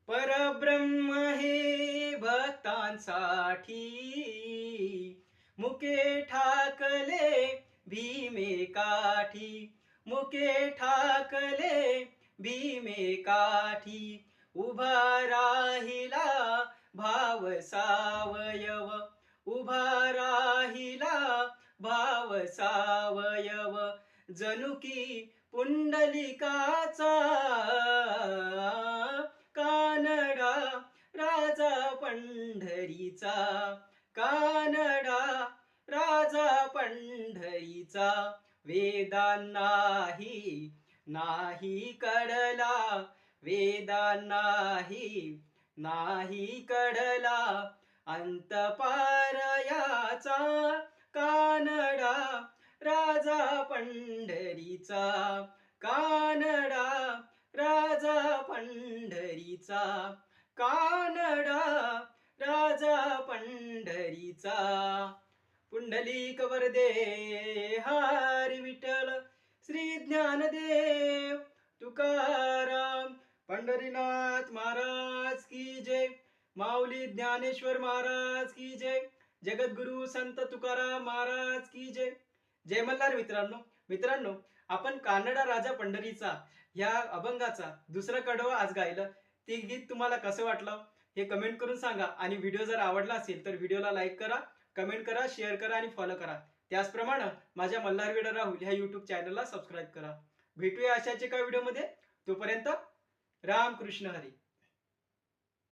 परब्रह्म हे भक्तांसाठी मुके ठाकले भीमे काठी, मुके ठाकले भीमे काठी. उभा राहिला भाव सावयव, उभा राहिला भाव सावयव. जणू की पुंडलिकाचा कानडा राजा पंढरीचा, कानडा राजा पंढरीचा. वेदांनाही नाही कळला, वेदांनाही नाही कळला अंतपारयाचा. कानडा राजा पंढरीचा, कानडा राजा पंढरीचा, कानडा राजा पंढरीचा. पुंडलिक वरदे हरी विठ्ठल, श्री ज्ञानदेव तुकाराम. पंढरीनाथ महाराज की जय. माऊली ज्ञानेश्वर महाराज की जय. जगद्गुरु संत तुकाराम महाराज की जय. जय मल्हार मित्रांनो. मित्रांनो, आपण कानडा राजा पंढरीचा या अभंगाचा दुसरं कडवं आज गायलं. ते गीत तुम्हाला कसं वाटलं हे कमेंट करून सांगा. आणि व्हिडिओ जर आवडला असेल तर व्हिडिओला लाईक करा, कमेंट करा, शेअर करा आणि फॉलो करा. त्याचप्रमाणे माझ्या मल्हारवेड राहुल ह्या युट्यूब चॅनलला सबस्क्राईब करा. भेटूया अशाच एका व्हिडिओमध्ये. तोपर्यंत रामकृष्ण हरी.